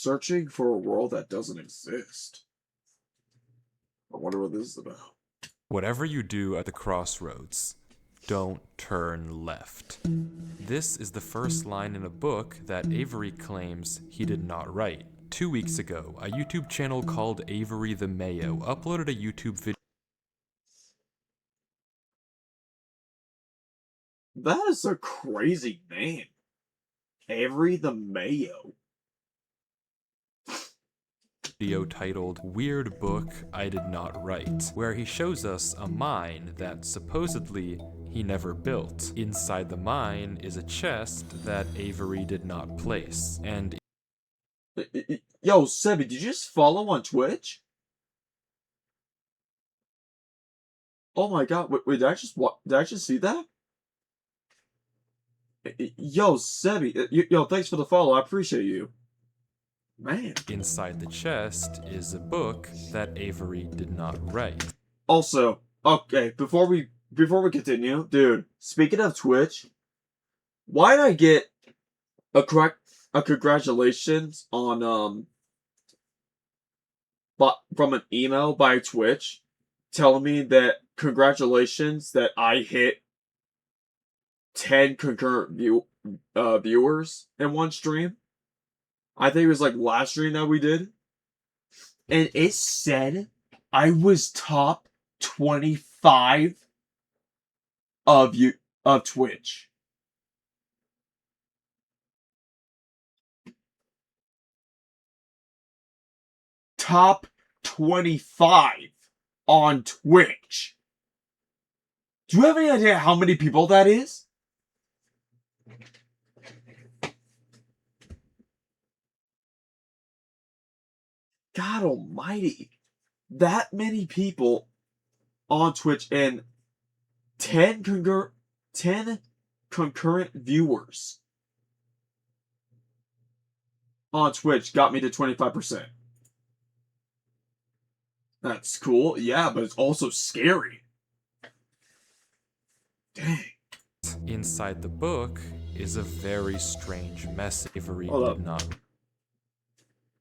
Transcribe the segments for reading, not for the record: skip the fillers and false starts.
Searching for a world that doesn't exist. I wonder what this is about. Whatever you do at the crossroads, don't turn left. This is the first line in a book that Avery claims he did not write. 2 weeks ago, a YouTube channel called Avery the Mayo uploaded a YouTube video. That is a crazy name. Avery the Mayo. Titled Weird Book I Did Not Write, where he shows us a mine that supposedly he never built. Inside the mine is a chest that Avery did not place, and Yo, Sebi, did you just follow on Twitch? Oh my god, wait, did I just see that? Yo, Sebi, yo, thanks for the follow, I appreciate you. Man. inside the chest is a book that Avery did not write. Also, okay, before we continue, dude, speaking of Twitch, why did I get a congratulations on but from an email by Twitch telling me that congratulations that I hit 10 concurrent viewers in one stream. I think it was like last stream that we did. And it said I was top 25 of Twitch. Top 25 on Twitch. Do you have any idea how many people that is? God almighty. That many people on Twitch and 10 concurrent viewers on Twitch got me to 25%. That's cool, yeah, but it's also scary. Dang. Inside the book is a very strange message Avery Hold did not.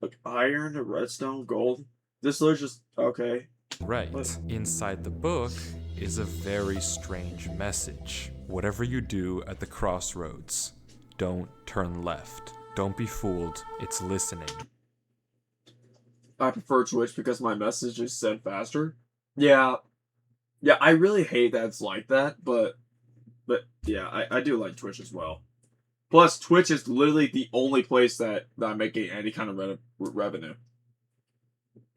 Look, iron, redstone, gold. This looks just okay. Right. Inside the book is a very strange message. Whatever you do at the crossroads, don't turn left. Don't be fooled, it's listening. I prefer Twitch because my message is sent faster. Yeah, I really hate that it's like that, but yeah, I do like Twitch as well. Plus, Twitch is literally the only place that I'm making any kind of revenue.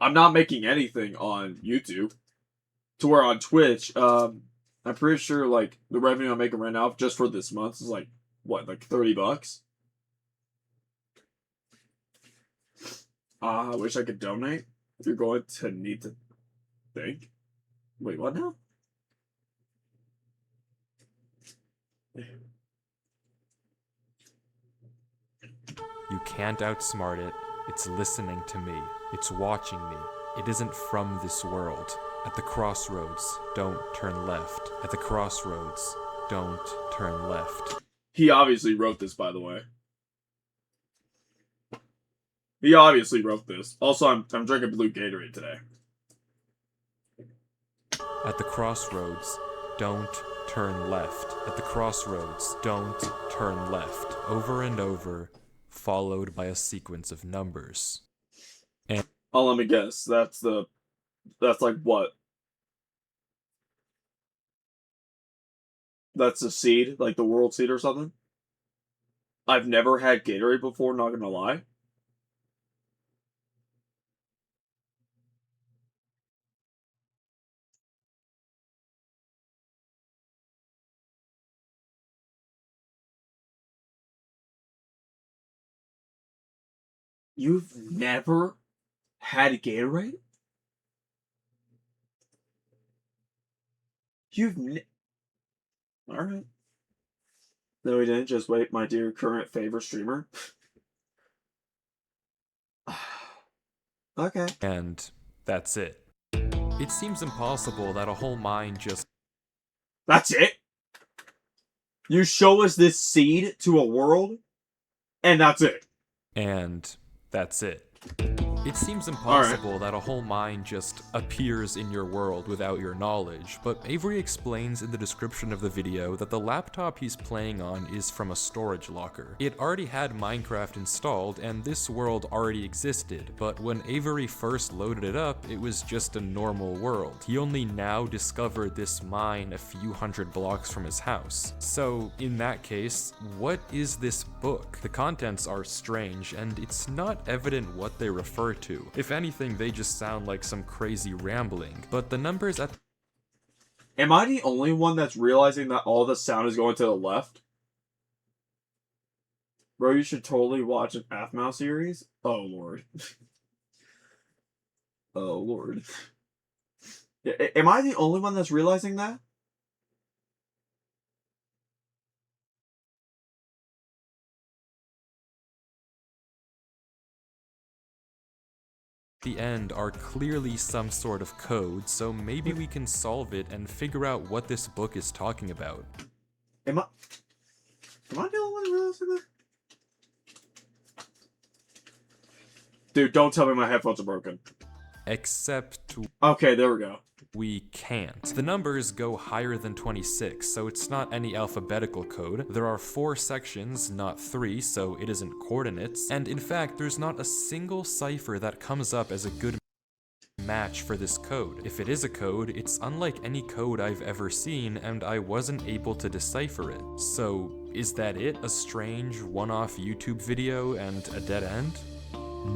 I'm not making anything on YouTube. To where on Twitch, I'm pretty sure like the revenue I'm making right now just for this month is like what, like $30. I wish I could donate. You're going to need to think. Wait, what now? You can't outsmart it. It's listening to me. It's watching me. It isn't from this world. At the crossroads, don't turn left. At the crossroads, don't turn left. He obviously wrote this, by the way. He obviously wrote this. Also, I'm drinking blue Gatorade today. At the crossroads, don't turn left. At the crossroads, don't turn left. Over and over, followed by a sequence of numbers. And oh, let me guess. That's like what? That's the seed, like the world seed or something? I've never had Gatorade before, not gonna lie. You've never had Gatorade? Alright. No, we didn't. Just wait, my dear current favorite streamer. Okay. and that's it. It seems impossible that a whole mine just... That's it? You show us this seed to a world, and that's it. And That's it. It seems impossible that a whole mine just appears in your world without your knowledge, but Avery explains in the description of the video that the laptop he's playing on is from a storage locker. It already had Minecraft installed, and this world already existed, but when Avery first loaded it up, it was just a normal world. He only now discovered this mine a few hundred blocks from his house. So, in that case, what is this book? The contents are strange, and it's not evident what they refer to. If anything, they just sound like some crazy rambling, but the numbers at— Am I the only one that's realizing that all the sound is going to the left? Bro, you should totally watch an Athmouse series. Oh, Lord. Oh, Lord. Am I the only one that's realizing that? the end are clearly some sort of code, so maybe we can solve it and figure out what this book is talking about. Am I the only one realizing that? Dude, don't tell me my headphones are broken. Except Okay, there we go. we can't. The numbers go higher than 26, so it's not any alphabetical code. There are 4 sections, not 3, so it isn't coordinates. And in fact, there's not a single cipher that comes up as a good match for this code. If it is a code, it's unlike any code I've ever seen, and I wasn't able to decipher it. So, is that it? A strange one-off YouTube video and a dead end?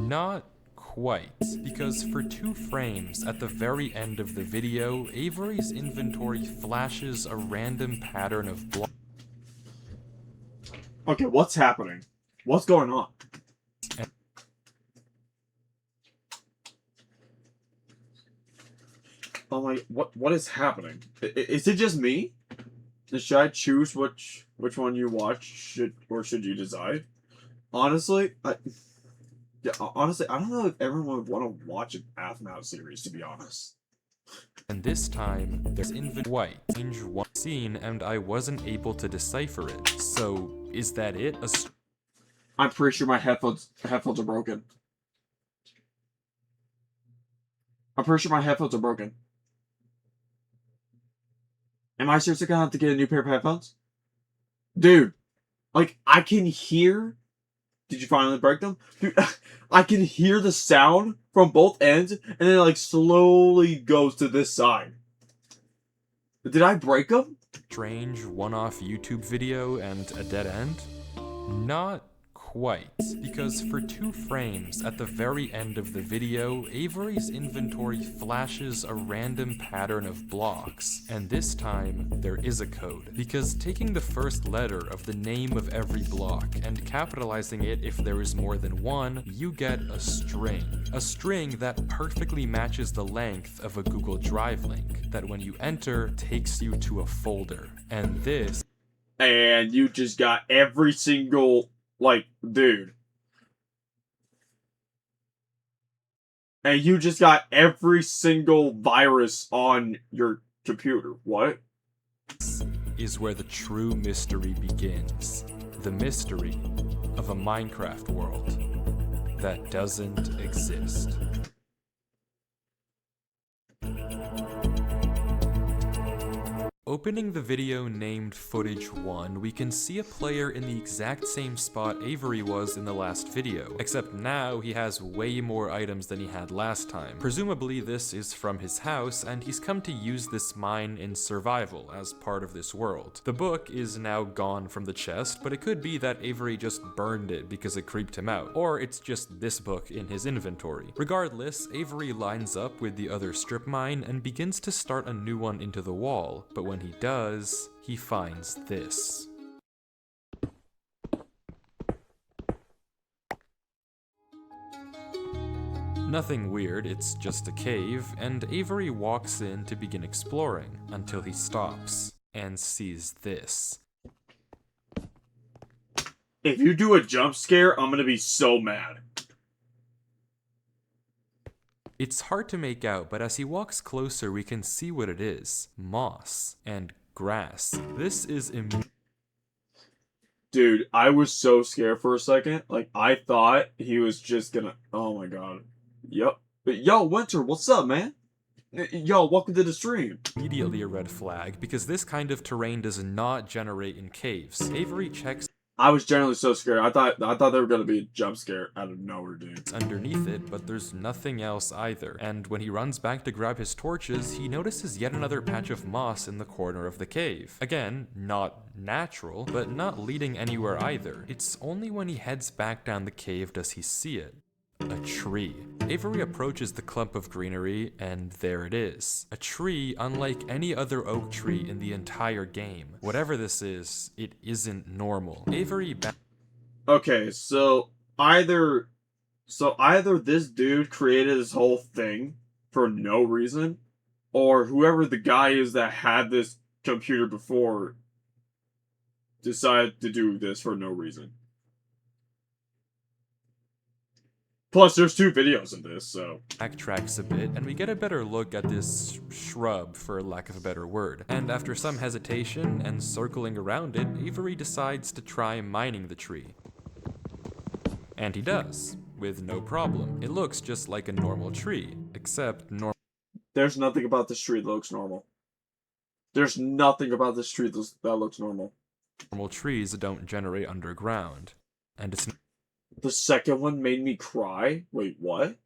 Not quite, because for 2 frames at the very end of the video, Avery's inventory flashes a random pattern of blocks. Okay, what's happening? What's going on? Oh my, what is happening? Is it just me? Should I choose which one you watch? Should you decide? Honestly, honestly, I don't know if everyone would want to watch an Athmouse series, to be honest. And this time, there's white, change one scene, and I wasn't able to decipher it. So, is that it? I'm pretty sure my headphones are broken. I'm pretty sure my headphones are broken. Am I seriously gonna have to get a new pair of headphones? Dude, like, I can hear... Did you finally break them? Dude, I can hear the sound from both ends, and then it, like, slowly goes to this side. Did I break them? Strange one-off YouTube video and a dead end? Not quite, because for 2 frames at the very end of the video, Avery's inventory flashes a random pattern of blocks, and this time there is a code, because taking the first letter of the name of every block and capitalizing it if there is more than one, you get a string that perfectly matches the length of a Google Drive link, that when you enter takes you to a folder, and this— and you just got every single... Like, dude. And you just got every single virus on your computer. What? is where the true mystery begins. The mystery of a Minecraft world that doesn't exist. Opening the video named Footage 1, we can see a player in the exact same spot Avery was in the last video, except now he has way more items than he had last time. Presumably this is from his house, and he's come to use this mine in survival as part of this world. The book is now gone from the chest, but it could be that Avery just burned it because it creeped him out, or it's just this book in his inventory. Regardless, Avery lines up with the other strip mine and begins to start a new one into the wall, but when he does, he finds this. Nothing weird, it's just a cave, and Avery walks in to begin exploring, until he stops and sees this. If you do a jump scare, I'm gonna be so mad. It's hard to make out, but as he walks closer, we can see what it is. Moss and grass. This is Dude, I was so scared for a second. Like, I thought he was just gonna. Oh my god. Yep. Yo, Winter, what's up, man? Yo, welcome to the stream. Immediately a red flag because this kind of terrain does not generate in caves. Avery checks I was generally so scared. I thought there were gonna be a jump scare out of nowhere, dude. underneath it, but there's nothing else either. And when he runs back to grab his torches, he notices yet another patch of moss in the corner of the cave. Again, not natural, but not leading anywhere either. It's only when he heads back down the cave does he see it. A tree. Avery approaches the clump of greenery, and there it is. A tree unlike any other oak tree in the entire game. Whatever this is, it isn't normal. Okay, so either this dude created this whole thing for no reason, or whoever the guy is that had this computer before decided to do this for no reason. Plus, there's 2 videos of this, so. Backtracks a bit, and we get a better look at this shrub, for lack of a better word. And after some hesitation and circling around it, Avery decides to try mining the tree. And he does, with no problem. It looks just like a normal tree, except There's nothing about this tree that looks normal. There's nothing about this tree that looks normal. normal trees don't generate underground. And it's The second one made me cry. Wait, what?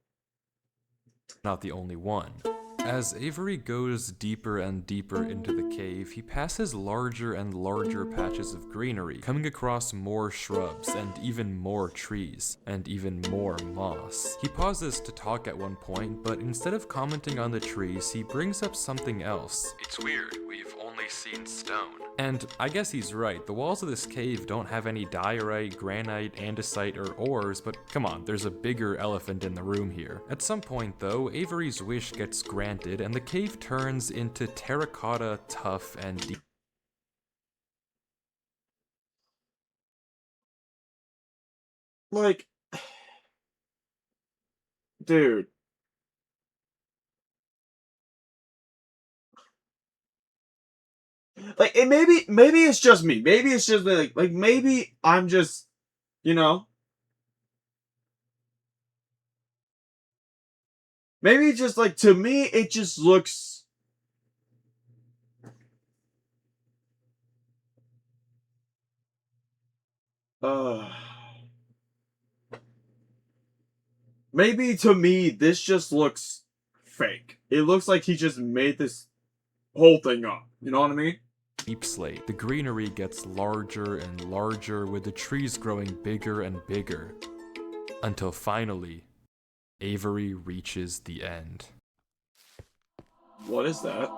not the only one. As Avery goes deeper and deeper into the cave, he passes larger and larger patches of greenery, coming across more shrubs and even more trees, and even more moss. He pauses to talk at one point, but instead of commenting on the trees, he brings up something else. It's weird, we've only seen stone. And I guess he's right, the walls of this cave don't have any diorite, granite, andesite, or ores, but come on, there's a bigger elephant in the room here. At some point though, Avery's wish gets granted and the cave turns into terracotta, tough, and deep. Like, dude. Like, maybe it's just me. Maybe it's just like maybe I'm just, you know. Maybe just like to me, it just looks. Maybe to me, this just looks fake. It looks like he just made this whole thing up. You know what I mean? Deep slate. The greenery gets larger and larger, with the trees growing bigger and bigger. Until finally, Avery reaches the end. What is that?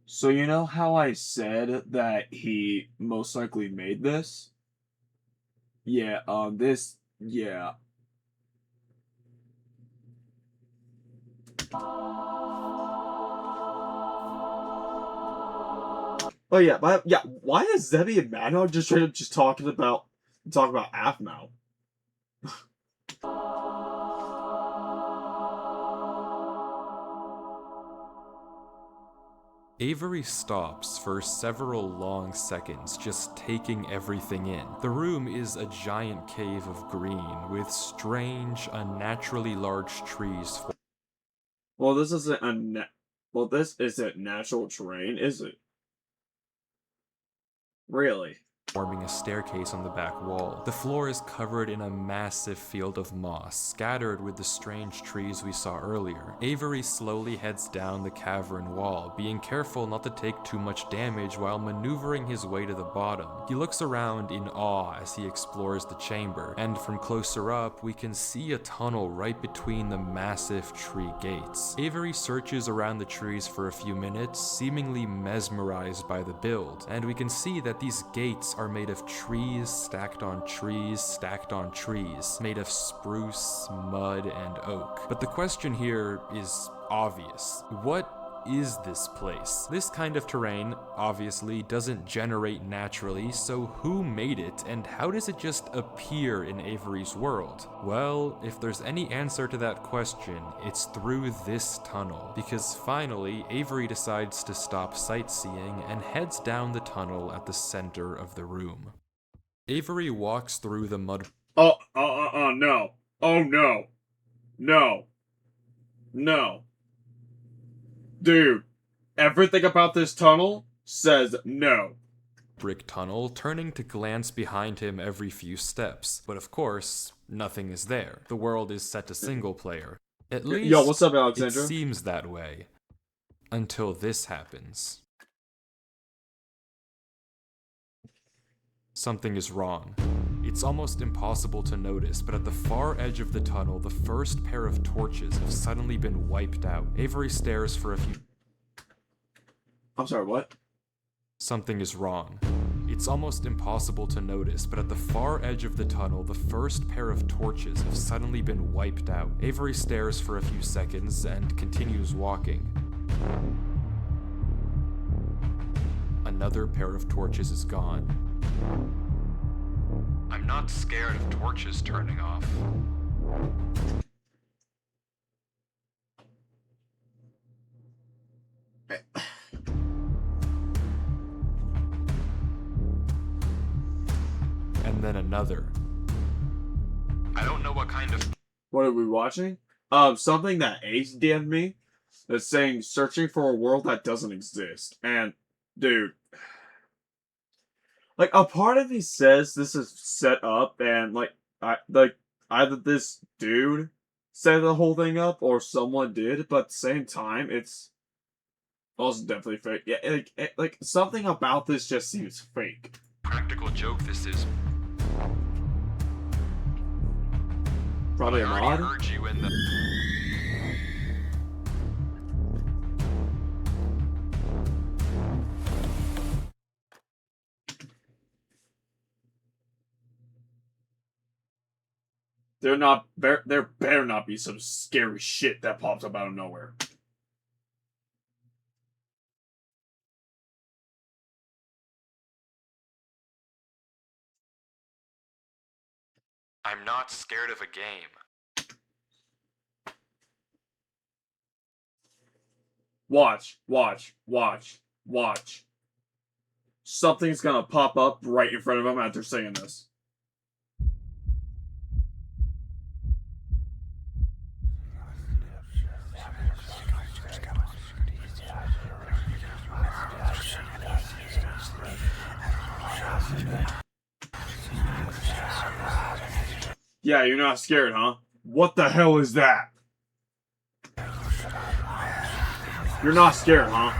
So you know how I said that he most likely made this? Yeah, yeah. Oh yeah, but yeah, why is Zebby and Mano just straight up just talking about Aphmau? Avery stops for several long seconds, just taking everything in. The room is a giant cave of green, with strange, unnaturally large trees. Well, this isn't natural terrain, is it? Really? Forming a staircase on the back wall. The floor is covered in a massive field of moss, scattered with the strange trees we saw earlier. Avery slowly heads down the cavern wall, being careful not to take too much damage while maneuvering his way to the bottom. He looks around in awe as he explores the chamber, and from closer up, we can see a tunnel right between the massive tree gates. Avery searches around the trees for a few minutes, seemingly mesmerized by the build, and we can see that these gates are are made of trees stacked on trees stacked on trees, made of spruce, mud, and oak. But the question here is obvious. What is this place? This kind of terrain, obviously, doesn't generate naturally, so who made it, and how does it just appear in Avery's world? Well, if there's any answer to that question, it's through this tunnel, because finally, Avery decides to stop sightseeing and heads down the tunnel at the center of the room. Avery walks through the mud. No. Oh, no. No. No. Dude, everything about this tunnel says no. Brick tunnel, turning to glance behind him every few steps. But of course, nothing is there. The world is set to single player. At least, Yo, what's up, it Alexandra? seems that way. Until this happens. Something is wrong. It's almost impossible to notice, but at the far edge of the tunnel, the first pair of torches have suddenly been wiped out. Avery stares for a few... I'm sorry, what? Something is wrong. It's almost impossible to notice, but at the far edge of the tunnel, the first pair of torches have suddenly been wiped out. Avery stares for a few seconds and continues walking. Another pair of torches is gone. I'm not scared of torches turning off. And then another. I don't know what kind of... What are we watching? Something that Ace DM'd me that's saying searching for a world that doesn't exist. And, dude, like, a part of me says this is set up and, like, either this dude set the whole thing up or someone did, but at the same time, it's also definitely fake. Yeah, like something about this just seems fake. Practical joke this is. Probably a I mod? already heard you in the... There better not be some scary shit that pops up out of nowhere. I'm not scared of a game. Watch. Something's gonna pop up right in front of him after saying this. Yeah, you're not scared, huh? What the hell is that? You're not scared, huh?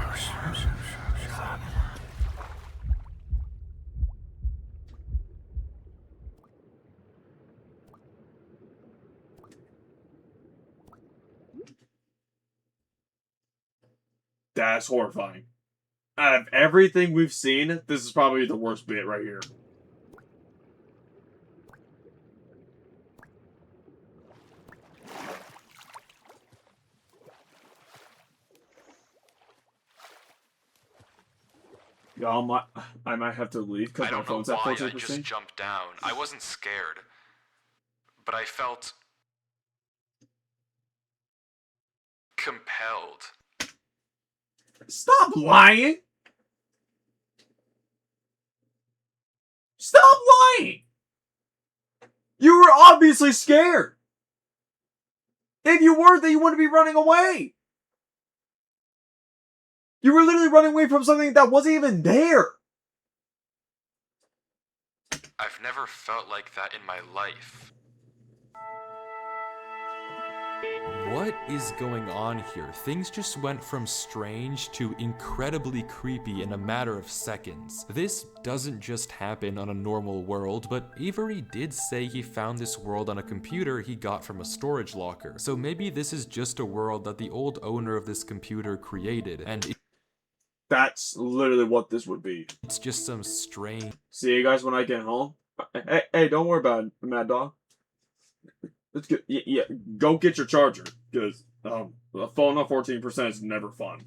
That's horrifying. Out of everything we've seen, this is probably the worst bit right here. Y'all, I might have to leave because my phone's at 14%. I just jumped down. I wasn't scared, but I felt compelled. Stop lying! Stop lying! You were obviously scared. If you weren't, then you wouldn't be running away. You were literally running away from something that wasn't even there. I've never felt like that in my life. What is going on here? Things just went from strange to incredibly creepy in a matter of seconds. This doesn't just happen on a normal world, but Avery did say he found this world on a computer he got from a storage locker. So maybe this is just a world that the old owner of this computer created, and That's literally what this would be. It's just some strange. See you guys when I get home. Hey, don't worry about it, Mad Dog. Let's get yeah. Go get your charger, because a phone on 14% is never fun.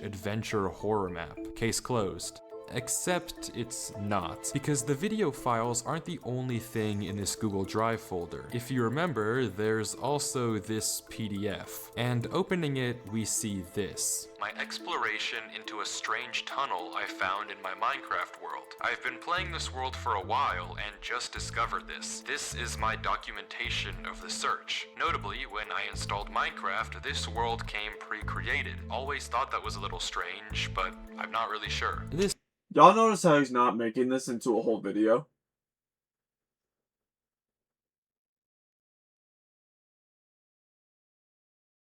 Adventure horror map. Case closed. Except it's not, because the video files aren't the only thing in this Google Drive folder. If you remember, there's also this PDF, and opening it, we see this. My exploration into a strange tunnel I found in my Minecraft world. I've been playing this world for a while and just discovered this. This is my documentation of the search. Notably, when I installed Minecraft, this world came pre-created. Always thought that was a little strange, but I'm not really sure. Y'all notice how he's not making this into a whole video?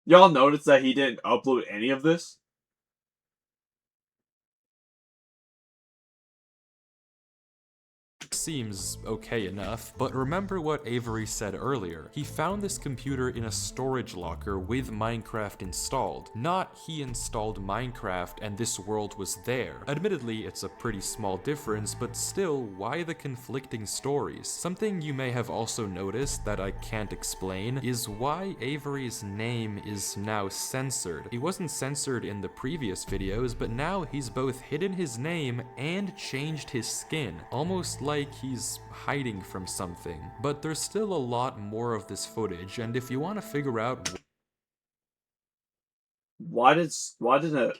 Y'all notice that he didn't upload any of this? Seems okay enough, but remember what Avery said earlier. He found this computer in a storage locker with Minecraft installed. Not he installed Minecraft and this world was there. Admittedly, it's a pretty small difference, but still, why the conflicting stories? Something you may have also noticed that I can't explain is why Avery's name is now censored. He wasn't censored in the previous videos, but now he's both hidden his name and changed his skin, almost like he's hiding from something. But there's still a lot more of this footage, and if you want to figure out why did a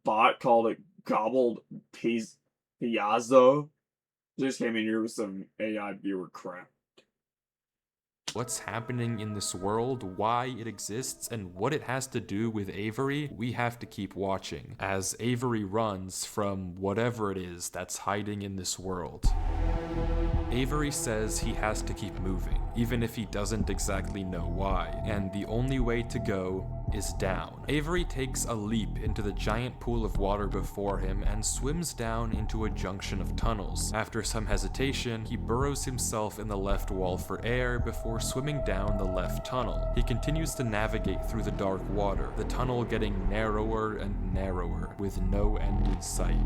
bot called it Gobbled Piazzo just came in here with some AI viewer crap? what's happening in this world, why it exists, and what it has to do with Avery, we have to keep watching as Avery runs from whatever it is that's hiding in this world. Avery says he has to keep moving, even if he doesn't exactly know why, and the only way to go is down. Avery takes a leap into the giant pool of water before him and swims down into a junction of tunnels. After some hesitation, he burrows himself in the left wall for air before swimming down the left tunnel. He continues to navigate through the dark water, the tunnel getting narrower and narrower, with no end in sight.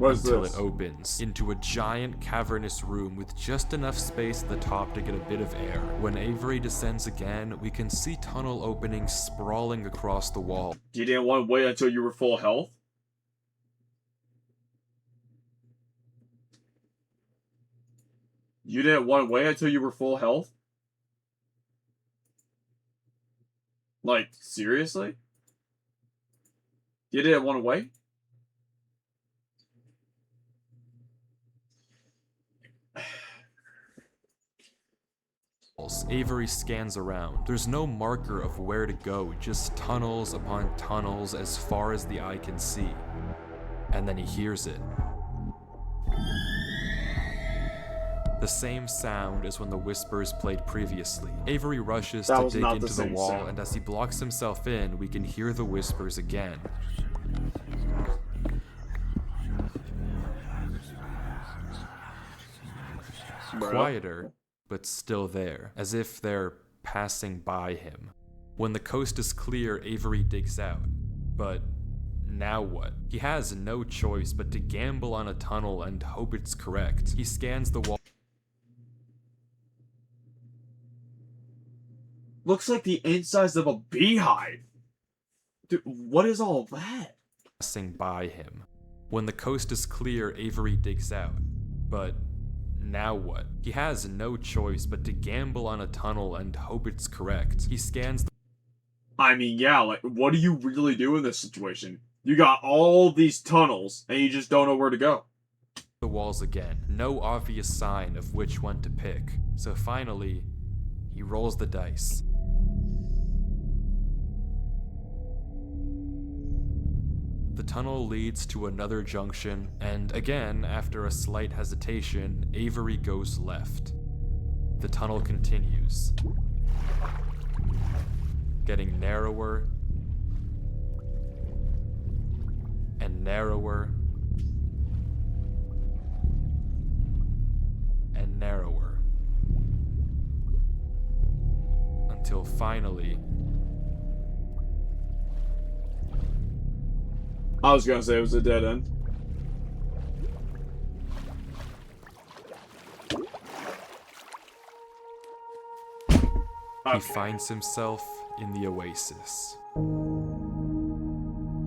Until it opens into a giant cavernous room with just enough space at the top to get a bit of air. When Avery descends again, we can see tunnel openings sprawling across the wall. You didn't want to wait until you were full health? You didn't want to wait until you were full health? Like, seriously? You didn't want to wait? Avery scans around. There's no marker of where to go, just tunnels upon tunnels as far as the eye can see. And then he hears it. The same sound as when the whispers played previously. Avery rushes to dig into the wall, and as he blocks himself in, we can hear the whispers again. Quieter, but still there, as if they're passing by him. When the coast is clear, Avery digs out. But now what? He has no choice but to gamble on a tunnel and hope it's correct. He scans the wall. Looks like the insides of a beehive. Dude, what is all that? Passing by him. When the coast is clear, Avery digs out. But now what? He has no choice but to gamble on a tunnel and hope it's correct. He scans the... I mean, yeah, like, what do you really do in this situation? You got all these tunnels, and you just don't know where to go. The walls again. No obvious sign of which one to pick. So finally, he rolls the dice. The tunnel leads to another junction, and again, after a slight hesitation, Avery goes left. The tunnel continues, getting narrower and narrower and narrower, until finally, I was gonna say it was a dead end. He finds himself in the oasis.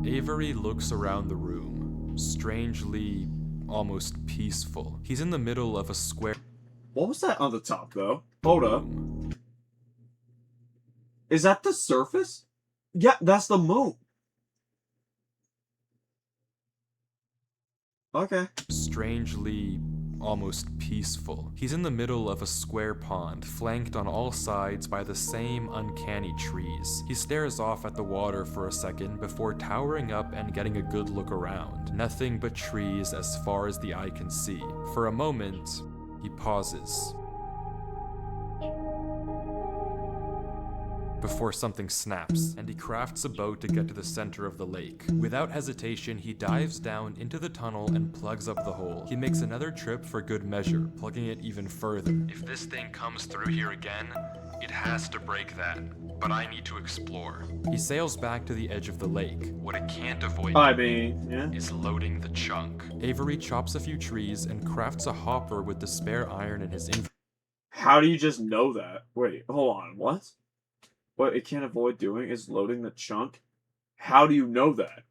Avery looks around the room, strangely, almost peaceful. He's in the middle of a square What was that on the top, though? Hold up. Is that the surface? Yeah, that's the moon. Okay. Strangely, almost peaceful. He's in the middle of a square pond, flanked on all sides by the same uncanny trees. He stares off at the water for a second before towering up and getting a good look around. Nothing but trees as far as the eye can see. For a moment, he pauses before something snaps, and he crafts a boat to get to the center of the lake. Without hesitation, he dives down into the tunnel and plugs up the hole. He makes another trip for good measure, plugging it even further. If this thing comes through here again, it has to break that, but I need to explore. He sails back to the edge of the lake. What it can't avoid is loading the chunk. Avery chops a few trees and crafts a hopper with the spare iron in his inventory. How do you just know that? Wait, hold on, what? What it can't avoid doing is loading the chunk? How do you know that?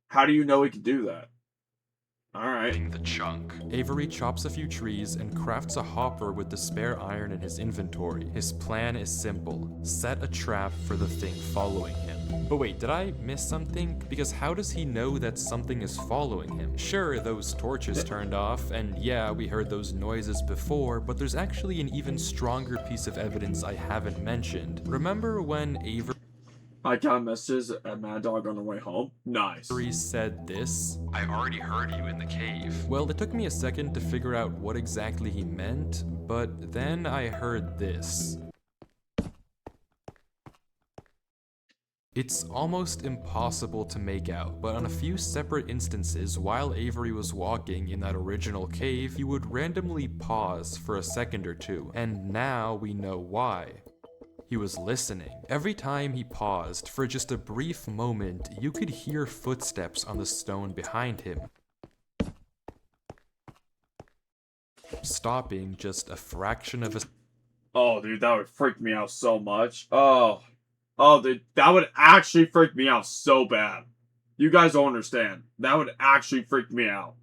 How do you know it can do that? Alright. The chunk. Avery chops a few trees and crafts a hopper with the spare iron in his inventory. His plan is simple. Set a trap for the thing following him. But wait, did I miss something? Because how does he know that something is following him? Sure, those torches turned off, and yeah, we heard those noises before, but there's actually an even stronger piece of evidence I haven't mentioned. Remember when Avery I got messages at Mad Dog on the way home? Nice. said this? I already heard you in the cave. Well, it took me a second to figure out what exactly he meant, but then I heard this. It's almost impossible to make out, but on a few separate instances, while Avery was walking in that original cave, he would randomly pause for a second or two, and now we know why. He was listening. Every time he paused, for just a brief moment, you could hear footsteps on the stone behind him, stopping just a fraction of a Oh, dude, that would freak me out so much. Oh, dude, that would actually freak me out so bad. You guys don't understand. That would actually freak me out.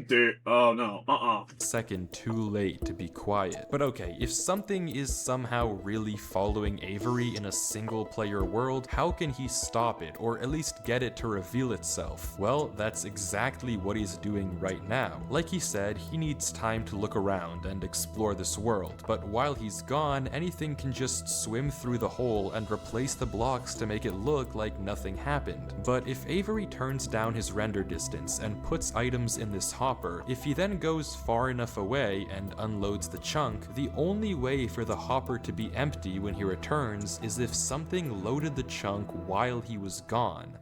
Dude, oh no, second too late to be quiet. But okay, if something is somehow really following Avery in a single player world, how can he stop it, or at least get it to reveal itself? Well, that's exactly what he's doing right now. Like he said, he needs time to look around and explore this world, but while he's gone, anything can just swim through the hole and replace the blocks to make it look like nothing happened. But if Avery turns down his render distance and puts items in this hopper, if he then goes far enough away and unloads the chunk, the only way for the hopper to be empty when he returns is if something loaded the chunk while he was gone.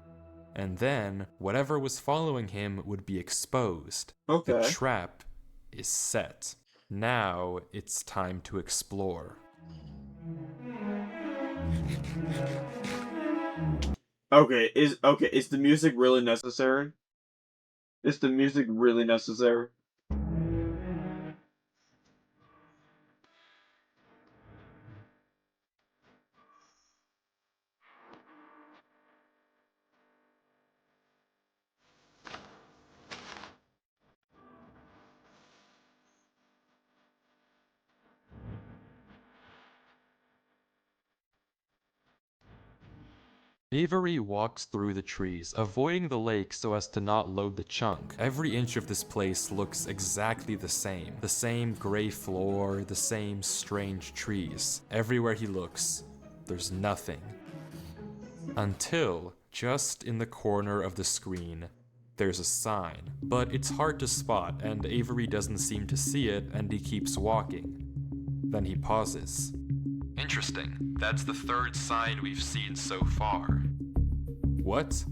And then, whatever was following him would be exposed. Okay. The trap is set. Now it's time to explore. Okay, is the music really necessary? Is the music really necessary? Avery walks through the trees, avoiding the lake so as to not load the chunk. Every inch of this place looks exactly the same. The same gray floor, the same strange trees. Everywhere he looks, there's nothing. Until, just in the corner of the screen, there's a sign. But it's hard to spot, and Avery doesn't seem to see it, and he keeps walking. Then he pauses. Interesting. That's the third sign we've seen so far. What?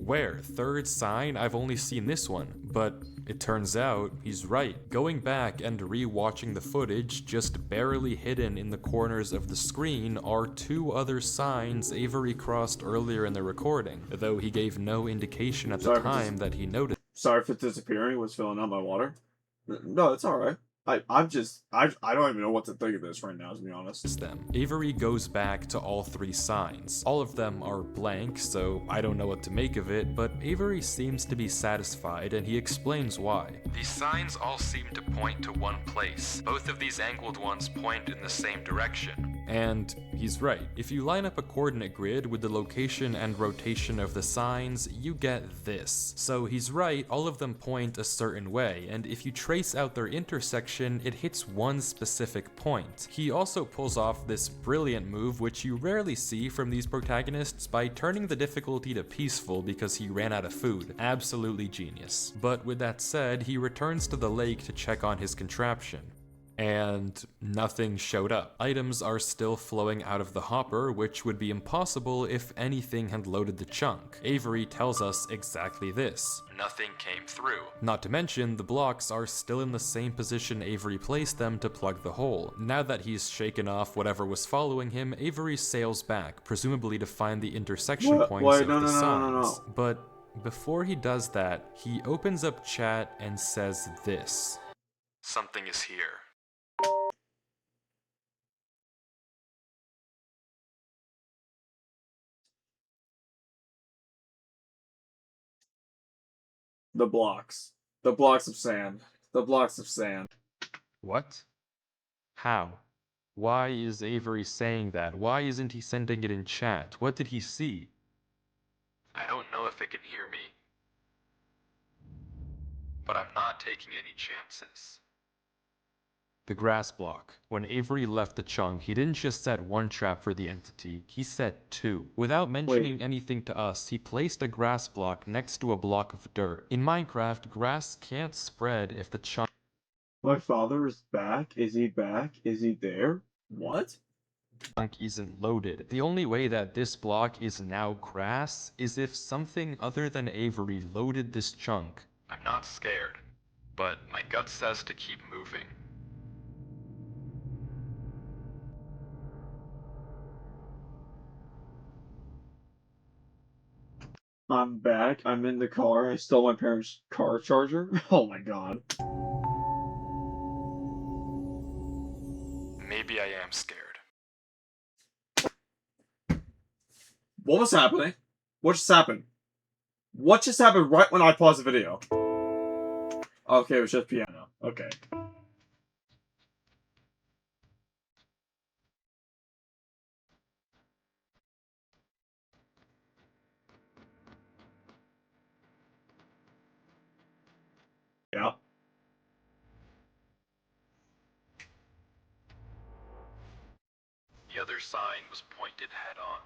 Where? Third sign? I've only seen this one. But it turns out he's right. Going back and re-watching the footage, just barely hidden in the corners of the screen are two other signs Avery crossed earlier in the recording, though he gave no indication at the time that he noticed. Sorry for disappearing. Was filling out my water. No, it's all right. I don't even know what to think of this right now, to be honest. Them. Avery goes back to all three signs. All of them are blank, so I don't know what to make of it, but Avery seems to be satisfied and he explains why. These signs all seem to point to one place. Both of these angled ones point in the same direction. And he's right. If you line up a coordinate grid with the location and rotation of the signs, you get this. So he's right, all of them point a certain way, and if you trace out their intersection, it hits one specific point. He also pulls off this brilliant move which you rarely see from these protagonists by turning the difficulty to peaceful because he ran out of food. Absolutely genius. But with that said, he returns to the lake to check on his contraption. And nothing showed up. Items are still flowing out of the hopper, which would be impossible if anything had loaded the chunk. Avery tells us exactly this. Nothing came through. Not to mention, the blocks are still in the same position Avery placed them to plug the hole. Now that he's shaken off whatever was following him, Avery sails back, presumably to find the intersection points of the signs. But before he does that, he opens up chat and says this. Something is here. The blocks. The blocks of sand. The blocks of sand. What? How? Why is Avery saying that? Why isn't he sending it in chat? What did he see? I don't know if it can hear me. But I'm not taking any chances. The grass block. When Avery left the chunk, he didn't just set one trap for the entity, he set two. Without mentioning anything to us, he placed a grass block next to a block of dirt. In Minecraft, grass can't spread if the chunk My father is back. Is he back? Is he there? What? isn't loaded. The only way that this block is now grass is if something other than Avery loaded this chunk. I'm not scared, but my gut says to keep moving. I'm back. I'm in the car. I stole my parents' car charger. Oh my god. Maybe I am scared. What was happening? What just happened? What just happened right when I paused the video? Okay, it was just piano. Okay. Yeah. The other sign was pointed head on.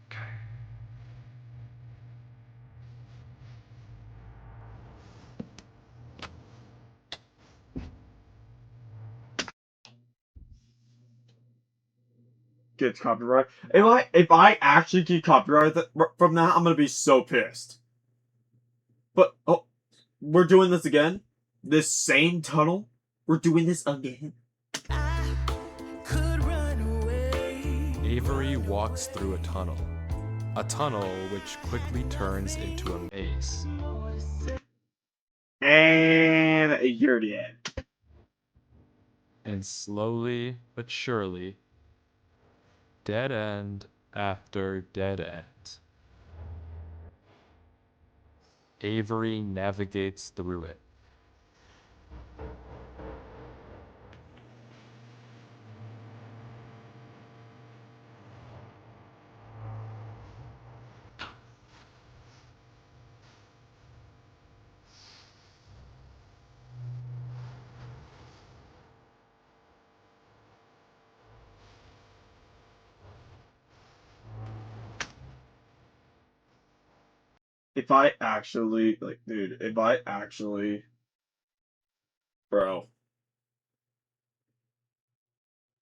Okay. Gets copyright. If I actually get copyright from that, I'm gonna be so pissed. But oh, we're doing this again. This same tunnel. We're doing this again. Avery walks through a tunnel. A tunnel which quickly turns into a maze. And you're dead. And slowly but surely, dead end after dead end, Avery navigates through it. if I actually, like, dude, if I actually, bro,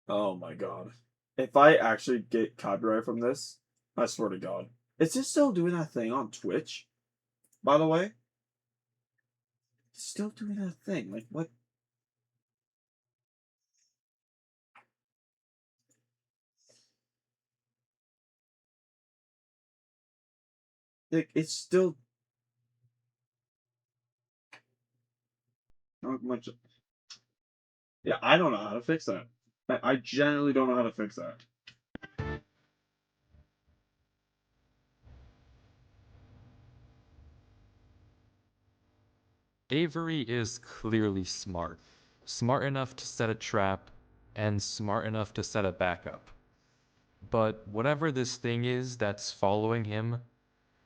oh my god. If I actually get copyright from this, I swear to God. Is this still doing that thing on Twitch, by the way? It's still doing that thing. Like, what? Like, it's still not much. Yeah, I don't know how to fix that. I genuinely don't know how to fix that. Avery is clearly smart. Smart enough to set a trap, and smart enough to set a backup. But whatever this thing is that's following him,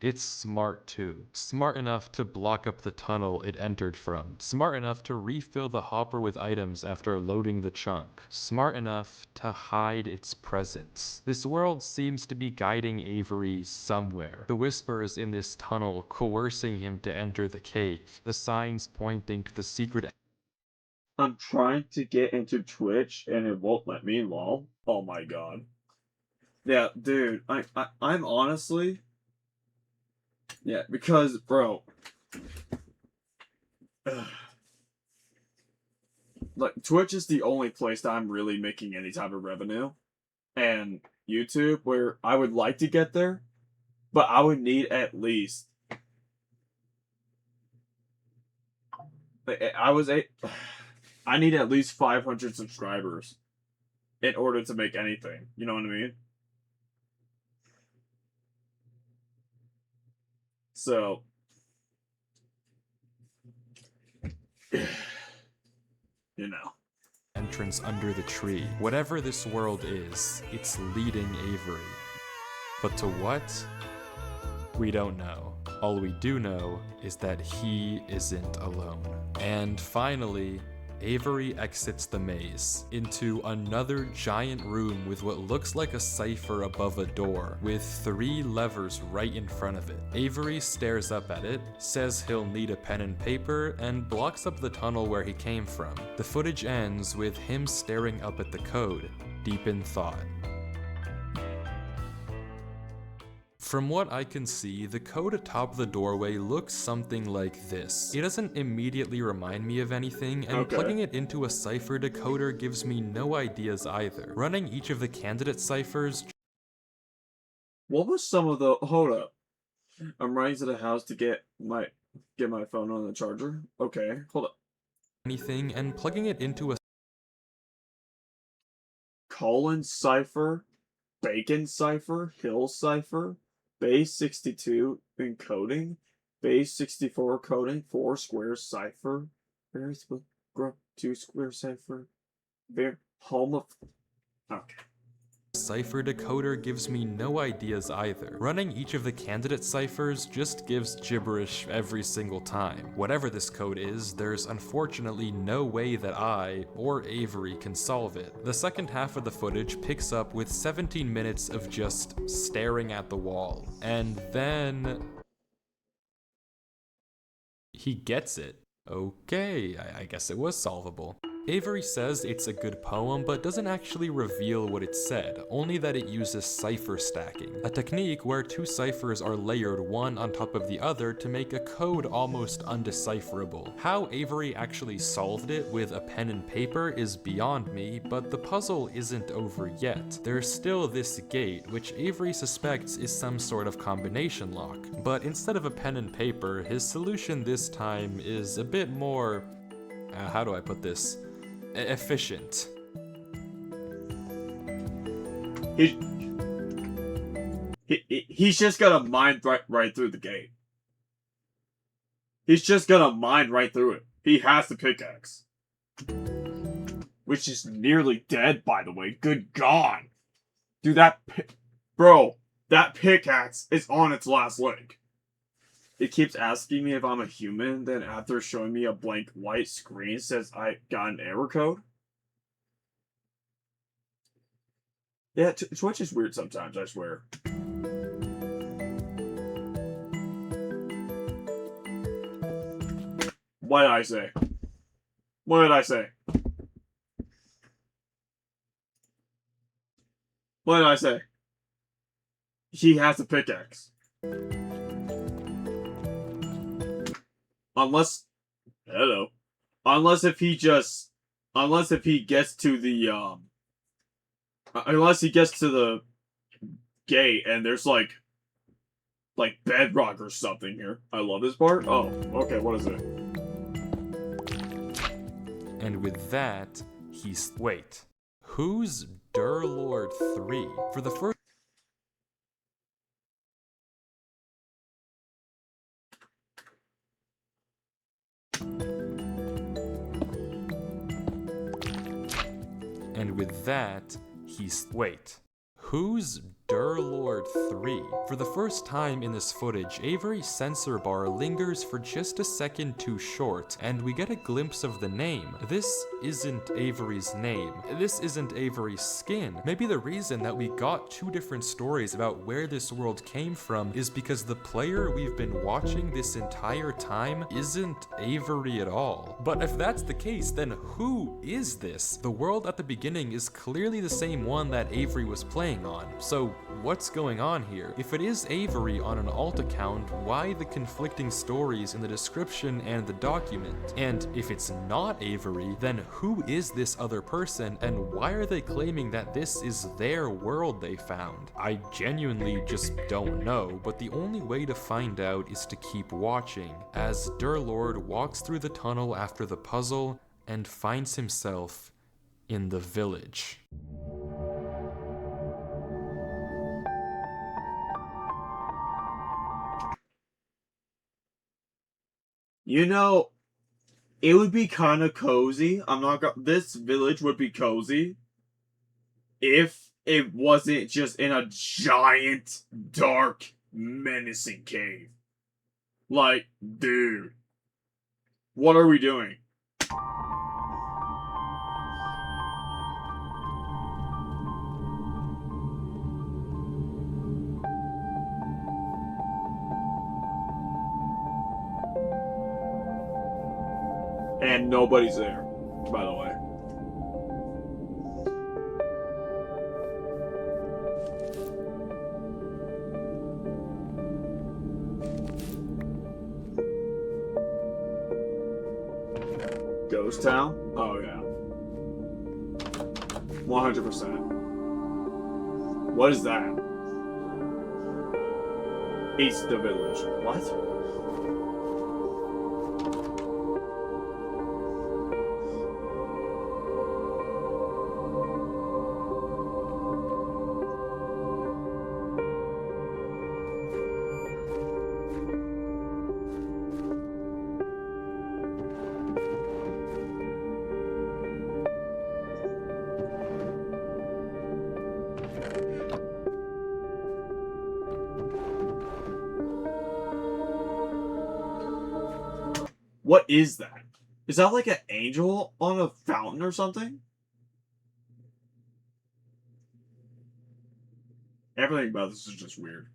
it's smart too. Smart enough to block up the tunnel it entered from. Smart enough to refill the hopper with items after loading the chunk. Smart enough to hide its presence. This world seems to be guiding Avery somewhere. The whispers in this tunnel coercing him to enter the cave. The signs pointing to the secret. I'm trying to get into Twitch and it won't let me, lol. Oh my god. Yeah, dude, I'm honestly, yeah, because, bro, like, Twitch is the only place that I'm really making any type of revenue. And YouTube, where I would like to get there, but I would need at least, I was a, I need at least 500 subscribers in order to make anything. You know what I mean? So, you know. Entrance under the tree. Whatever this world is, it's leading Avery. But to what? We don't know. All we do know is that he isn't alone. And finally, Avery exits the maze into another giant room with what looks like a cipher above a door, with 3 levers right in front of it. Avery stares up at it, says he'll need a pen and paper, and blocks up the tunnel where he came from. The footage ends with him staring up at the code, deep in thought. From what I can see, the code atop the doorway looks something like this. It doesn't immediately remind me of anything, and Okay. plugging it into a cipher decoder gives me no ideas either. Running each of the candidate ciphers. What was some of the, hold up. I'm running to the house to get my phone on the charger. Okay, hold up. Anything, and plugging it into a Colon cipher, bacon cipher, hill cipher, base 62 encoding, base 64 coding, 4 square cipher, very split, group 2 square cipher, very home of. Okay. cipher decoder gives me no ideas either. Running each of the candidate ciphers just gives gibberish every single time. Whatever this code is, there's unfortunately no way that I, or Avery, can solve it. The second half of the footage picks up with 17 minutes of just staring at the wall. And then he gets it. Okay, I guess it was solvable. Avery says it's a good poem, but doesn't actually reveal what it said, only that it uses cipher stacking, a technique where 2 ciphers are layered one on top of the other to make a code almost undecipherable. How Avery actually solved it with a pen and paper is beyond me, but the puzzle isn't over yet. There's still this gate, which Avery suspects is some sort of combination lock, but instead of a pen and paper, his solution this time is a bit more, how do I put this? Efficient. He's just gonna mine right through the gate. He's just gonna mine right through it. He has the pickaxe. Which is nearly dead, by the way. Good God. Dude, bro, that pickaxe is on its last leg. It keeps asking me if I'm a human, then after showing me a blank white screen says I got an error code. Yeah, Twitch is weird sometimes, I swear. What did I say? What did I say? What did I say? He has a pickaxe. Unless, hello. Unless if he just, unless if he gets to the, unless he gets to the gate and there's like bedrock or something here. I love this part. Oh, okay, what is it? And with that, wait. Who's Durlord 3? For the first And with that, wait. Who's Durlord 3? For the first time in this footage, Avery's censor bar lingers for just a second too short, and we get a glimpse of the name. This isn't Avery's name. This isn't Avery's skin. Maybe the reason that we got two different stories about where this world came from is because the player we've been watching this entire time isn't Avery at all. But if that's the case, then who is this? The world at the beginning is clearly the same one that Avery was playing on. So what's going on here? If it is Avery on an alt account, why the conflicting stories in the description and the document? And if it's not Avery, then who is this other person and why are they claiming that this is their world they found? I genuinely just don't know, but the only way to find out is to keep watching as Durlord walks through the tunnel after the puzzle and finds himself in the village. You know, it would be kind of cozy. I'm not gonna. This village would be cozy if it wasn't just in a giant, dark, menacing cave. Like, dude, what are we doing? And nobody's there, by the way. Ghost Town? Oh, yeah. 100%. What is that? It's the village. What? What is that? Is that like an angel on a fountain or something? Everything about this is just weird.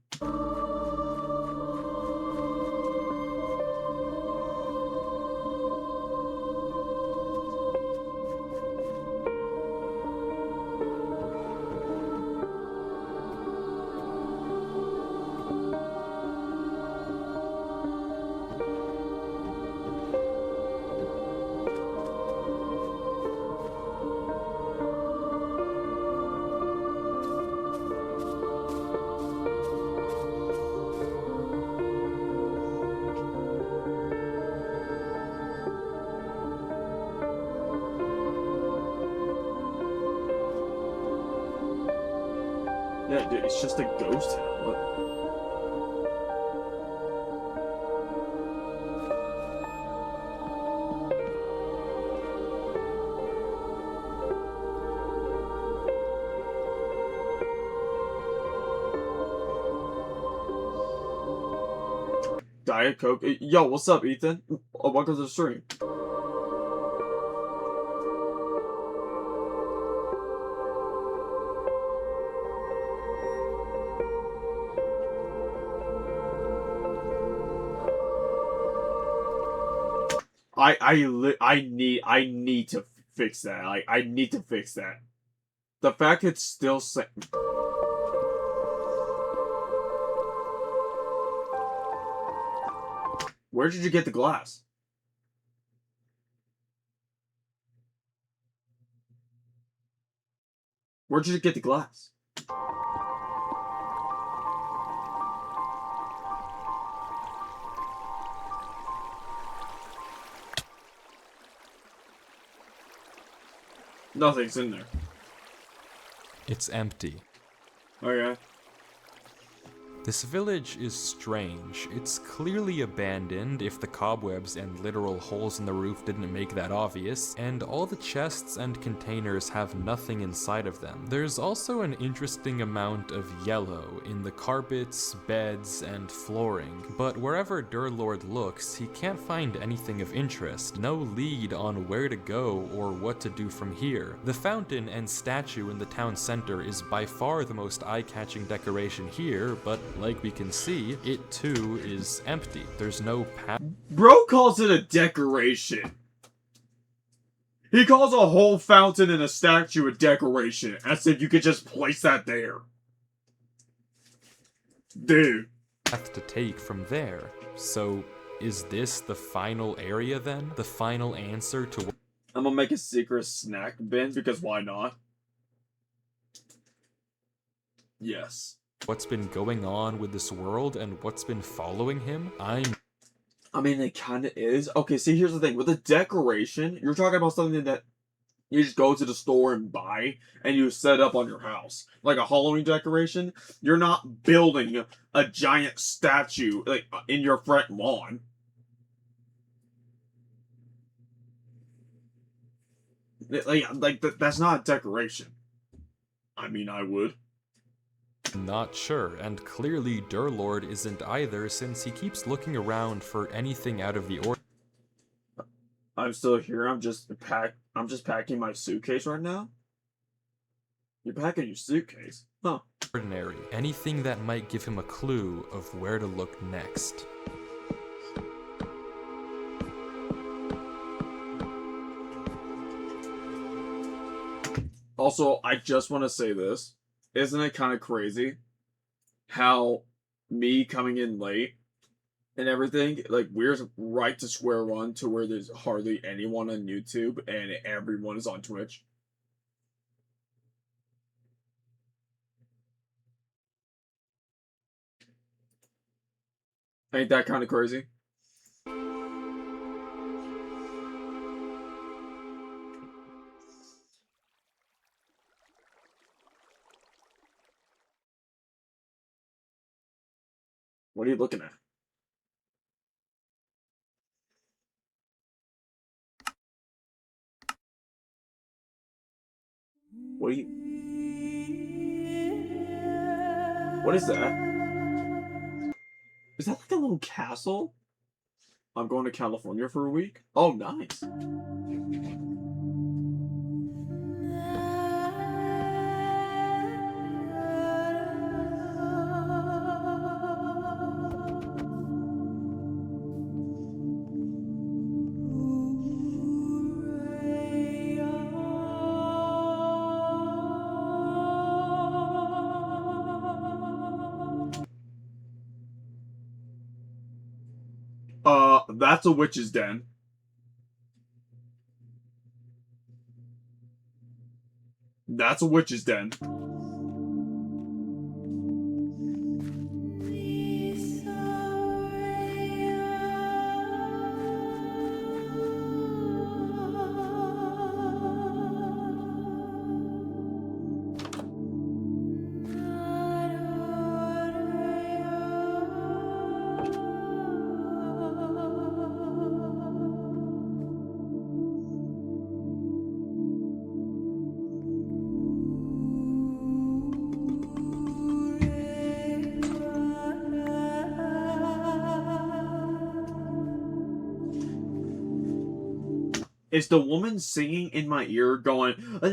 Yeah, dude, it's just a ghost town. What? Diet Coke. Yo, what's up, Ethan? Oh, welcome to the stream. I need to fix that. Like, I need to fix that. The fact it's still saying. Where did you get the glass? Where did you get the glass? Nothing's in there. It's empty. Okay. This village is strange. It's clearly abandoned, if the cobwebs and literal holes in the roof didn't make that obvious, and all the chests and containers have nothing inside of them. There's also an interesting amount of yellow in the carpets, beds, and flooring, but wherever Durlord looks, he can't find anything of interest, no lead on where to go or what to do from here. The fountain and statue in the town center is by far the most eye-catching decoration here, but like we can see, it too is empty. There's no path. Bro calls it a decoration. He calls a whole fountain and a statue a decoration, as if you could just place that there. Dude. To take from there. So, is this the final area then? The final answer to what? I'm gonna make a secret snack bin, because why not? Yes. What's been going on with this world and what's been following him? I mean, it kinda is. Okay, see, here's the thing. With a decoration, you're talking about something that you just go to the store and buy, and you set up on your house. Like a Halloween decoration, you're not building a giant statue, like, in your front lawn. That's not a decoration. I mean, I would. Not sure, and clearly Durlord isn't either, since he keeps looking around for anything out of the ordinary. I'm still here. I'm just packing my suitcase right now. You're packing your suitcase? Huh. Anything that might give him a clue of where to look next. Also, I just want to say this. Isn't it kind of crazy how me coming in late and everything, like, we're right to square one to where there's hardly anyone on YouTube and everyone is on Twitch? Ain't that kind of crazy? What are you looking at? What are you... What is that? Is that like a little castle? I'm going to California for a week? Oh, nice. That's a witch's den. That's a witch's den. Is the woman singing in my ear going, like,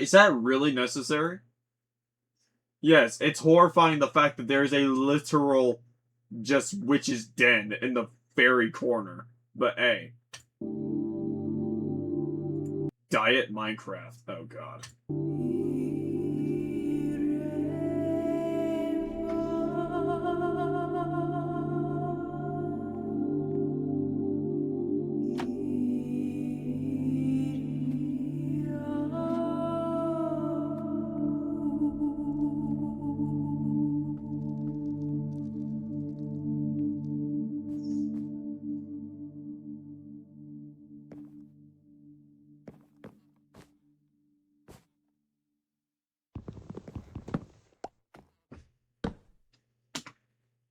is that really necessary? Yes, it's horrifying the fact that there's a literal just Witch's Den in the very corner. But hey. Diet Minecraft. Oh god.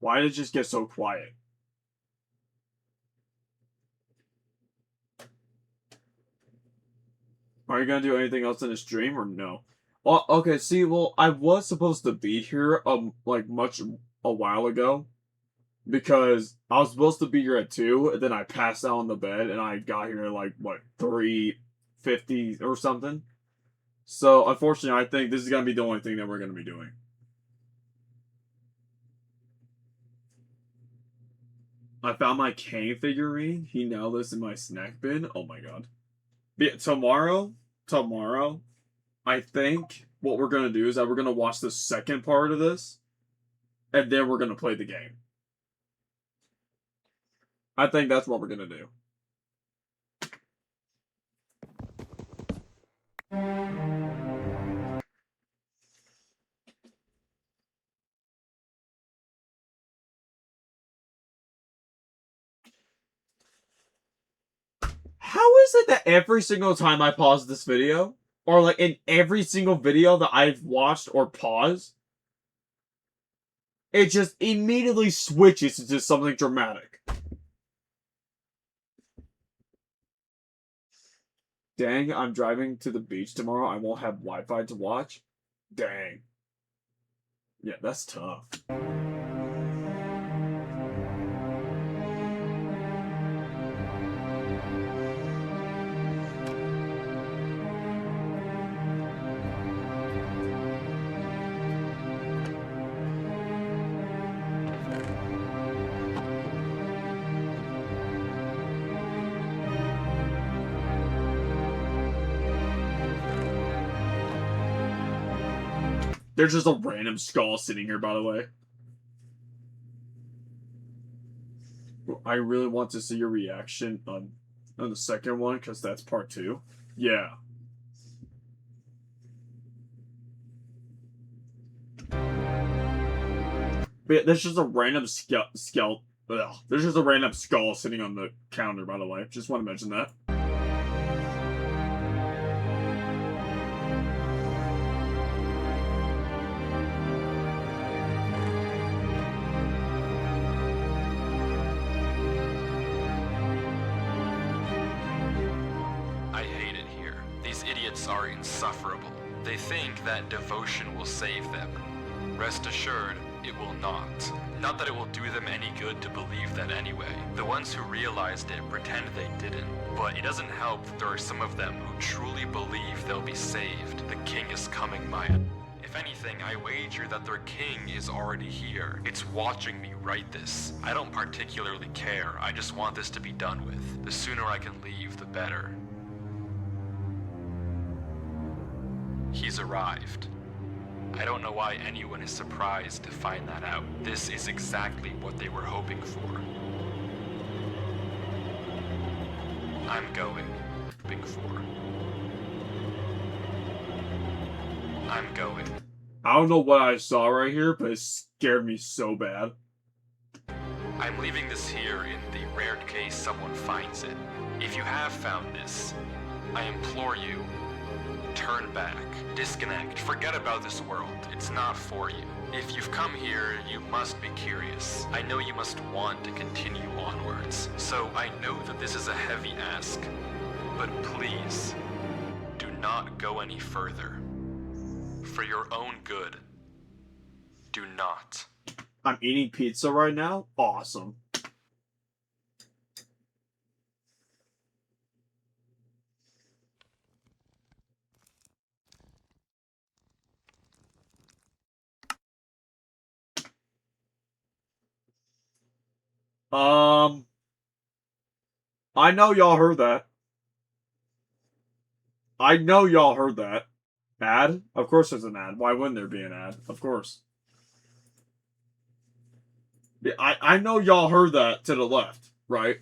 Why did it just get so quiet? Are you gonna do anything else in the stream or no? Well, okay, see, well, I was supposed to be here, like, a while ago. Because I was supposed to be here at 2, and then I passed out on the bed, and I got here at, like, what, 3:50 or something? So, unfortunately, I think this is gonna be the only thing that we're gonna be doing. I found my Kane figurine. He now lives in my snack bin. Oh my god. But tomorrow, I think what we're gonna do is that we're gonna watch the second part of this, and then we're gonna play the game. I think that's what we're gonna do. How is it that every single time I pause this video, or like in every single video that I've watched or paused, it just immediately switches into something dramatic? Dang, I'm driving to the beach tomorrow. I won't have Wi-Fi to watch. Dang. Yeah, that's tough. There's just a random skull sitting here, by the way. I really want to see your reaction on the second one, because that's part 2. Yeah. But yeah, there's just a random there's just a random skull sitting on the counter, by the way. Just want to mention that. I hate it here. These idiots are insufferable. They think that devotion will save them. Rest assured, it will not. Not that it will do them any good to believe that anyway. The ones who realized it pretend they didn't. But it doesn't help that there are some of them who truly believe they'll be saved. The king is coming, Maya. If anything, I wager that their king is already here. It's watching me write this. I don't particularly care. I just want this to be done with. The sooner I can leave, the better. He's arrived. I don't know why anyone is surprised to find that out. This is exactly what they were hoping for. I'm going. Hoping for. I'm going. I don't know what I saw right here, but it scared me so bad. I'm leaving this here in the rare case someone finds it. If you have found this, I implore you, turn back, disconnect, forget about this world. It's not for you. If you've come here, you must be curious. I know you must want to continue onwards. So I know that this is a heavy ask, but please, do not go any further. For your own good, do not. I'm eating pizza right now? Awesome. Um, I know y'all heard that. I know y'all heard that. Ad? Of course there's an ad. Why wouldn't there be an ad? Of course. Yeah, I know y'all heard that to the left, right?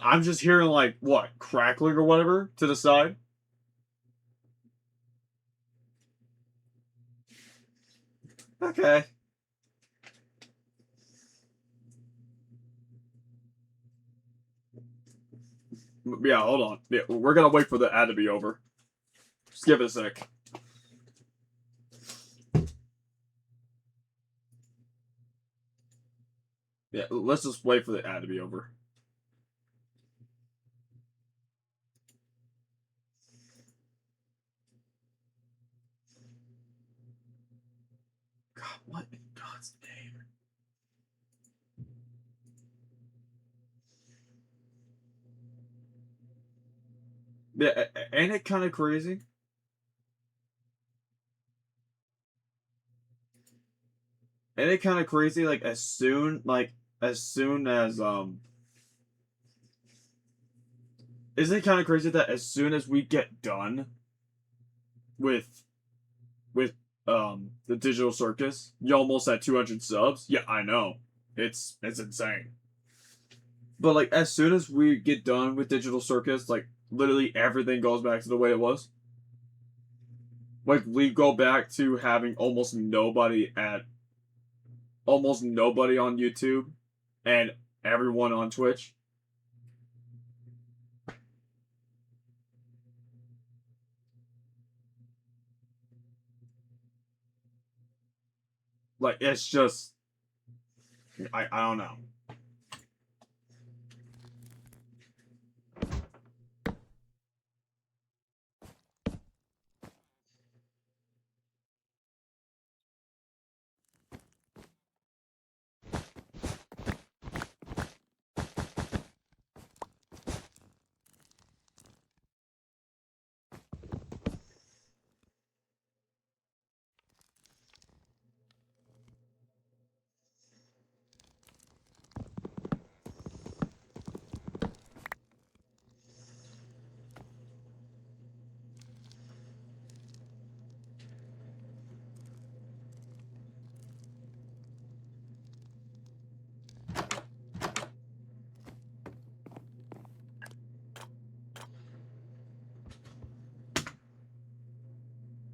I'm just hearing like what crackling or whatever to the side. Okay. Yeah, hold on. Yeah, we're gonna wait for the ad to be over. Just give it a sec. Yeah, let's just wait for the ad to be over. God, what in God's name? Yeah, ain't it kind of crazy? Ain't it kind of crazy? Like as soon as isn't it kind of crazy that as soon as we get done with with the digital circus, you almost at 200 subs? Yeah, I know. It's insane. But like as soon as we get done with digital circus, like literally everything goes back to the way it was. Like we go back to having almost nobody on YouTube and everyone on Twitch. Like it's just I don't know.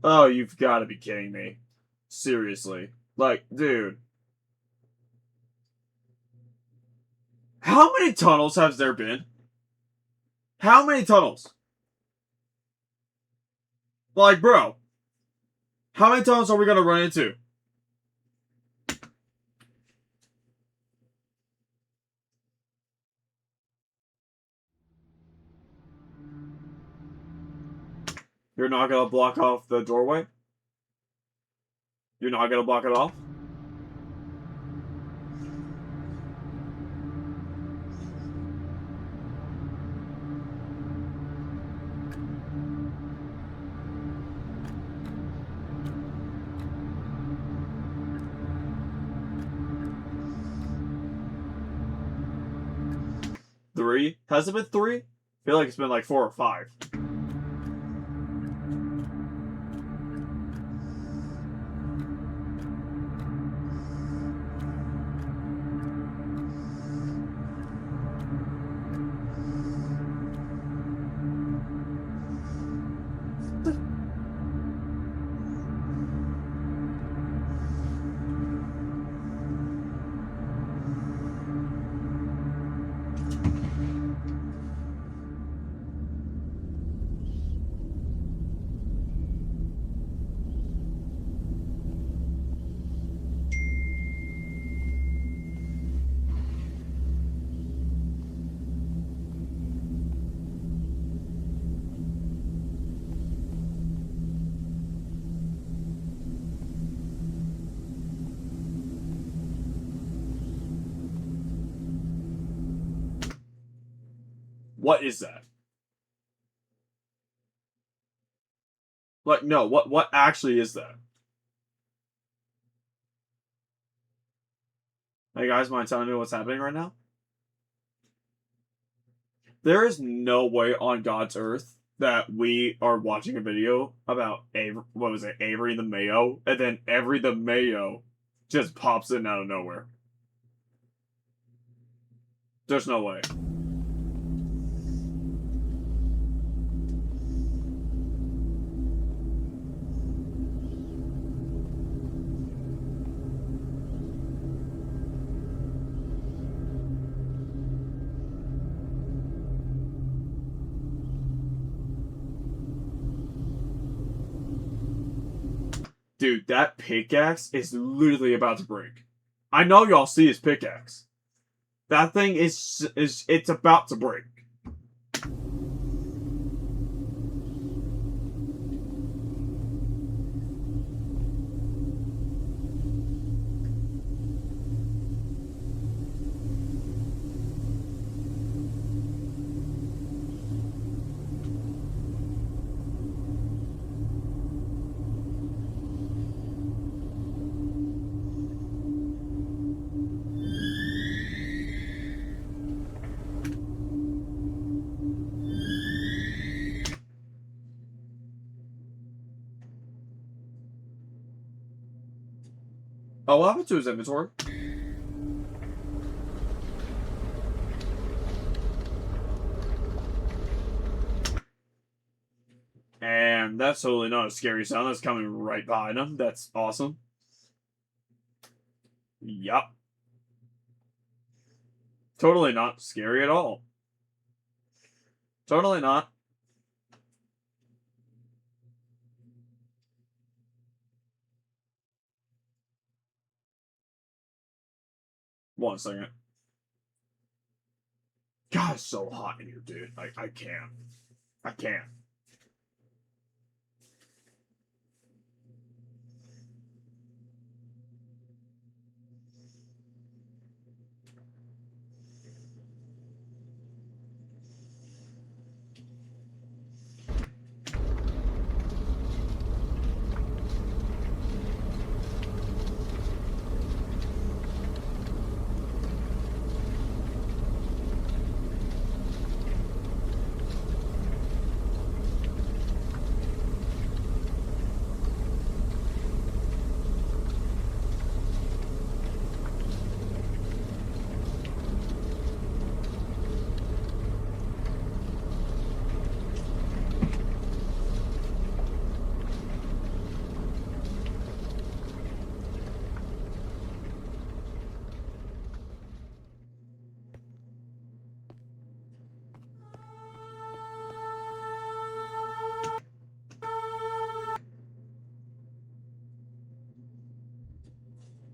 Oh, you've got to be kidding me. Seriously. Like, dude, how many tunnels has there been? How many tunnels? Like, bro, how many tunnels are we gonna run into? You're not gonna block off the doorway? You're not gonna block it off? Three? Has it been three? I feel like it's been like 4 or 5. What is that? Like, no, what actually is that? Hey guys, mind telling me what's happening right now? There is no way on God's earth that we are watching a video about Avery, what was it, Avery the Mayo, and then Avery the Mayo just pops in out of nowhere. There's no way. Dude, that pickaxe is literally about to break. I know y'all see his pickaxe. That thing is it's about to break. Oh, what happened to his inventory? And that's totally not a scary sound that's coming right behind him. That's awesome. Yup. Totally not scary at all. Totally not. One second. God, it's so hot in here, dude. I can't. I can't.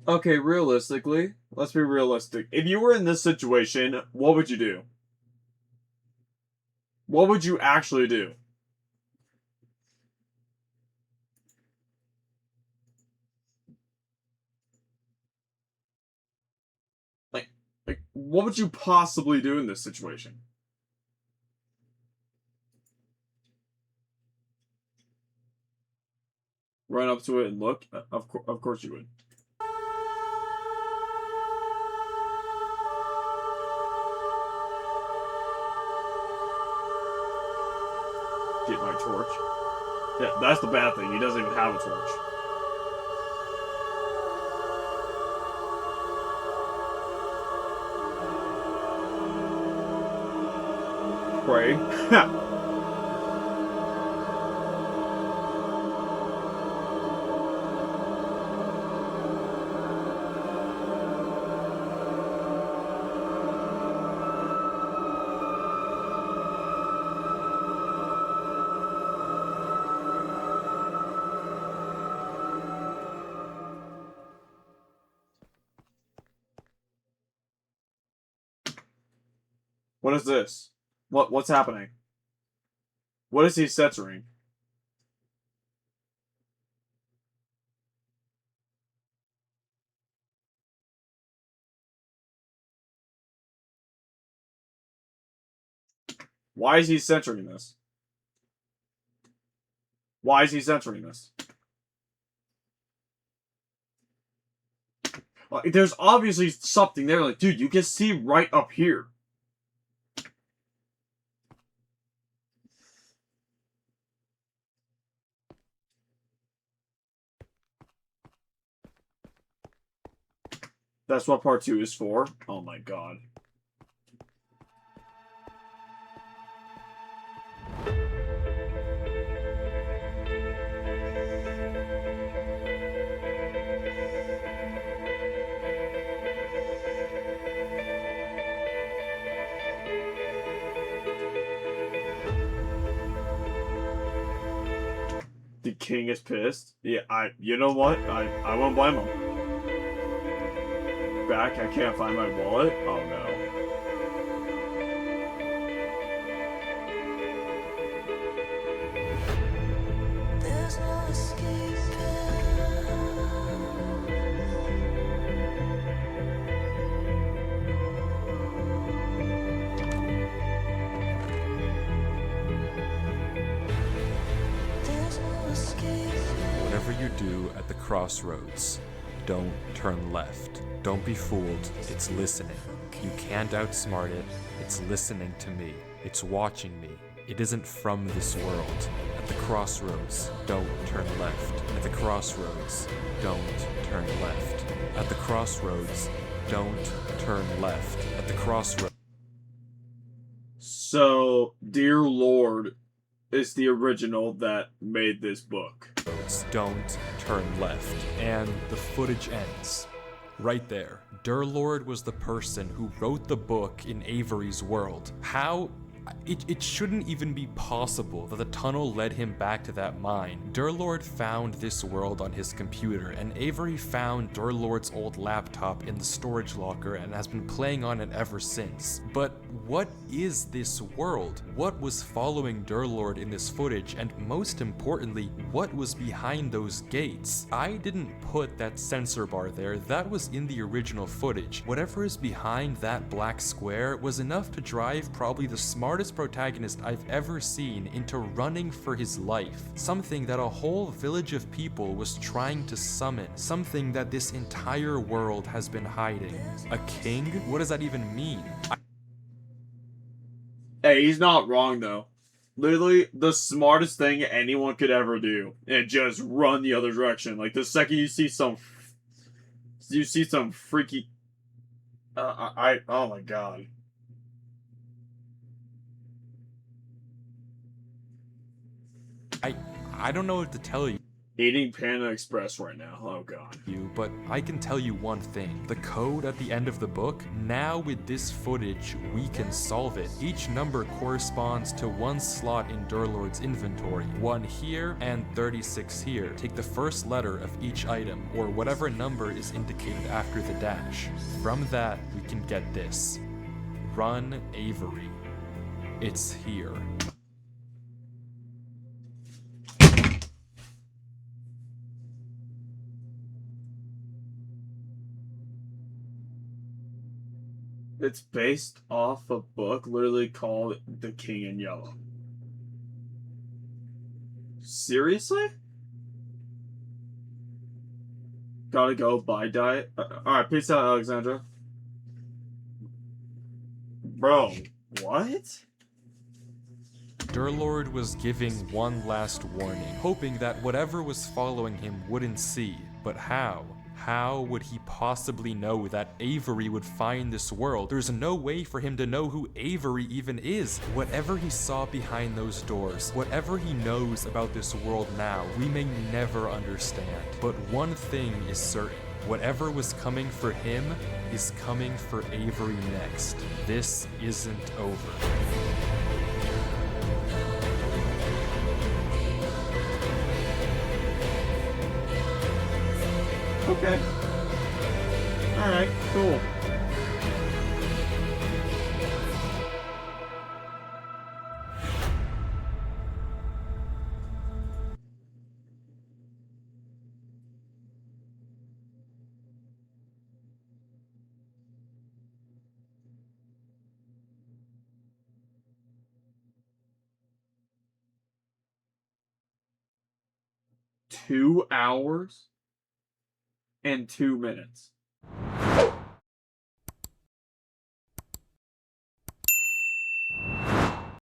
Okay, realistically, let's be realistic. If you were in this situation, what would you do? What would you actually do? Like, what would you possibly do in this situation? Run up to it and look? Of course you would. Get my torch. Yeah, that's the bad thing. He doesn't even have a torch. Pray. What is this? What's happening? What is he censoring? Why is he censoring this? Why is he censoring this? Like, there's obviously something there. Like, dude, you can see right up here. That's what part 2 is for? Oh my god. The king is pissed. Yeah, you know what? I won't blame him. Back, I can't find my wallet? Oh no. There's no escaping. There's no escaping. Whatever you do at the crossroads, don't turn left. Don't be fooled. It's listening. You can't outsmart it. It's listening to me. It's watching me. It isn't from this world. At the crossroads, don't turn left. At the crossroads, don't turn left. At the crossroads, don't turn left. At the crossroads. So, Dear Lord is the original that made this book. Don't turn left. And the footage ends. Right there. Durlord was the person who wrote the book in Avery's world. How? It shouldn't even be possible that the tunnel led him back to that mine. Durlord found this world on his computer, and Avery found Durlord's old laptop in the storage locker and has been playing on it ever since. But what is this world? What was following Durlord in this footage, and most importantly, what was behind those gates? I didn't put that sensor bar there, that was in the original footage. Whatever is behind that black square was enough to drive probably the smartest protagonist I've ever seen into running for his life. Something that a whole village of people was trying to summon. Something that this entire world has been hiding. A king? What does that even mean? Hey, he's not wrong though. Literally the smartest thing anyone could ever do, and just run the other direction. Like the second you see some freaky. Oh my god. I don't know what to tell you. Eating Panda Express right now. Oh god. But I can tell you one thing. The code at the end of the book, now with this footage, we can solve it. Each number corresponds to one slot in Durlord's inventory. 1 here and 36 here. Take the first letter of each item, or whatever number is indicated after the dash. From that, we can get this. Run Avery. It's here. It's based off a book literally called The King in Yellow. Seriously? Gotta go, bye diet. Alright, peace out, Alexandra. Bro, what? Durlord was giving one last warning, hoping that whatever was following him wouldn't see. But how? How would he possibly know that Avery would find this world? There's no way for him to know who Avery even is. Whatever he saw behind those doors, whatever he knows about this world now, we may never understand. But one thing is certain. Whatever was coming for him is coming for Avery next. This isn't over. Okay. Alright, cool. 2 hours and 2 minutes.